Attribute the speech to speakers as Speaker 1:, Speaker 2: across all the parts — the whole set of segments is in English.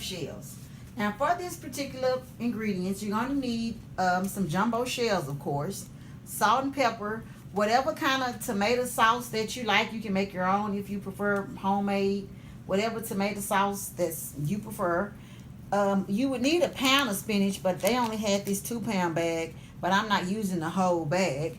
Speaker 1: shells. Now for this particular ingredients, you're going to need some jumbo shells, of course, salt and pepper, whatever kind of tomato sauce that you like. You can make your own if you prefer homemade, whatever tomato sauce that you prefer. You would need a pound of spinach, but they only had this 2-pound bag, but I'm not using the whole bag.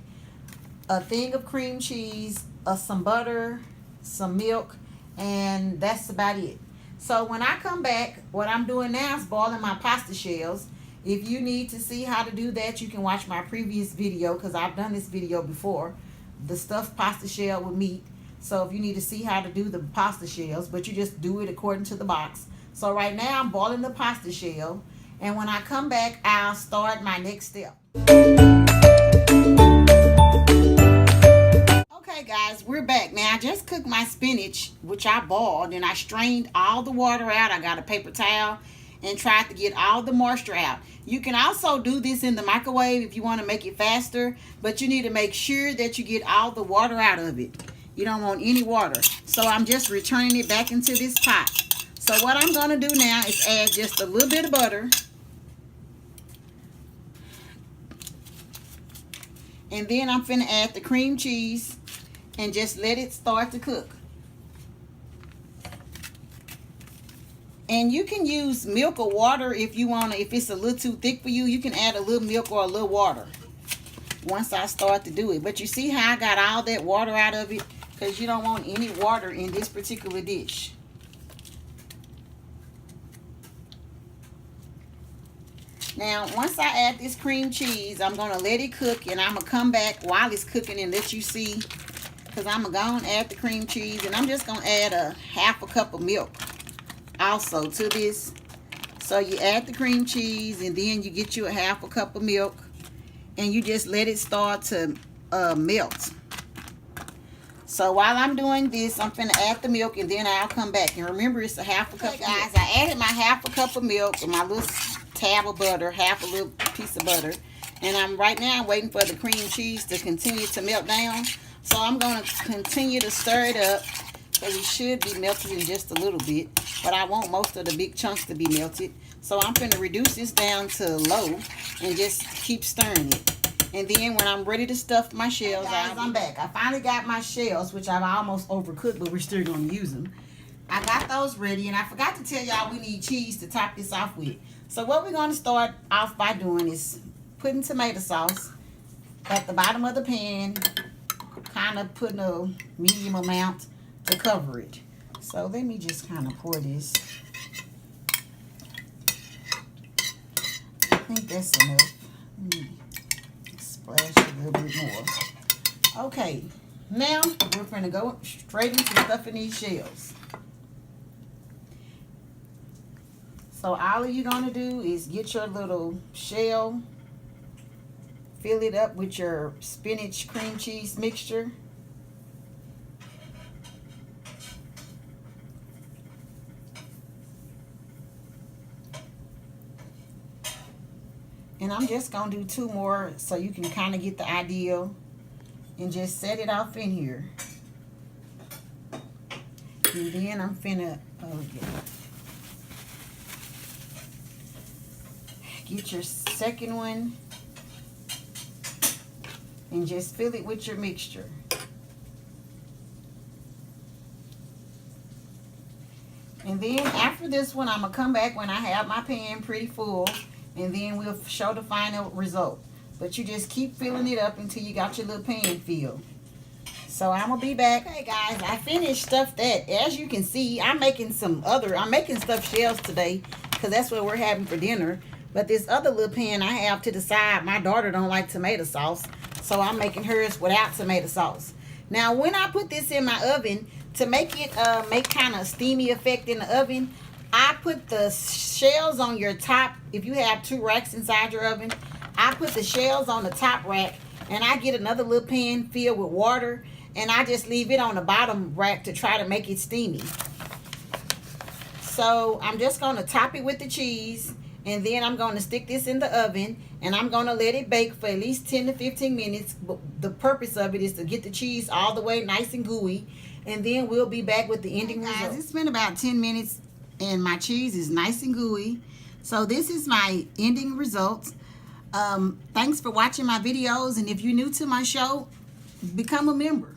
Speaker 1: A thing of cream cheese, some butter, some milk, and that's about it. So when I come back, what I'm doing now is boiling my pasta shells. If you need to see how to do that, you can watch my previous video, because I've done this video before, the stuffed pasta shell with meat. So if you need to see how to do the pasta shells, but you just do it according to the box. So right now I'm boiling the pasta shell, and when I come back, I'll start my next step. Okay guys, we're back. Now I just cooked my spinach, which I boiled, and I strained all the water out. I got a paper towel and tried to get all the moisture out. You can also do this in the microwave if you want to make it faster, but you need to make sure that you get all the water out of it. You don't want any water. So I'm just returning it back into this pot. So what I'm going to do now is add just a little bit of butter. And then I'm finna add the cream cheese and just let it start to cook. And you can use milk or water if you want to. If it's a little too thick for you, you can add a little milk or a little water once I start to do it. But you see how I got all that water out of it? Because you don't want any water in this particular dish. Now, once I add this cream cheese, I'm going to let it cook, and I'm going to come back while it's cooking and let you see, because I'm going to go and add the cream cheese, and I'm just going to add a half a cup of milk also to this. So you add the cream cheese, and then you get you a half a cup of milk, and you just let it start to melt. So while I'm doing this, I'm finna add the milk, and then I'll come back. And remember, it's a half a cup of milk. Guys, I added my half a cup of milk and my little tab of butter, half a little piece of butter. And I'm right now waiting for the cream cheese to continue to melt down. So I'm going to continue to stir it up, because it should be melted in just a little bit. But I want most of the big chunks to be melted. So I'm finna reduce this down to low and just keep stirring it. And then when I'm ready to stuff my shells, guys, I'm back. I finally got my shells, which I've almost overcooked, but we're still going to use them. I got those ready, and I forgot to tell y'all we need cheese to top this off with. So what we're going to start off by doing is putting tomato sauce at the bottom of the pan, kind of putting a medium amount to cover it. So let me just kind of pour this. I think that's enough. Splash a little bit more. Okay, now we're going to go straight into stuffing these shells. So all you're going to do is get your little shell, fill it up with your spinach cream cheese mixture. And I'm just going to do 2 more so you can kind of get the idea, and just set it off in here. And then I'm finna get your second one and just fill it with your mixture. And then after this one, I'm going to come back when I have my pan pretty full, and then we'll show the final result. But you just keep filling it up until you got your little pan filled. So I'm going to be back. Hey guys, I finished stuffed that. As you can see, I'm making stuffed shells today, because that's what we're having for dinner. But this other little pan I have to the side, my daughter don't like tomato sauce, so I'm making hers without tomato sauce. Now when I put this in my oven, to make it make kind of steamy effect in the oven, I put the shells on your top. If you have 2 racks inside your oven, I put the shells on the top rack, and I get another little pan filled with water, and I just leave it on the bottom rack to try to make it steamy. So I'm just going to top it with the cheese, and then I'm going to stick this in the oven, and I'm going to let it bake for at least 10 to 15 minutes. But the purpose of it is to get the cheese all the way nice and gooey, and then we'll be back with the ending result. It's been about 10 minutes and my cheese is nice and gooey. So this is my ending results. Thanks for watching my videos, and if you're new to my show, become a member.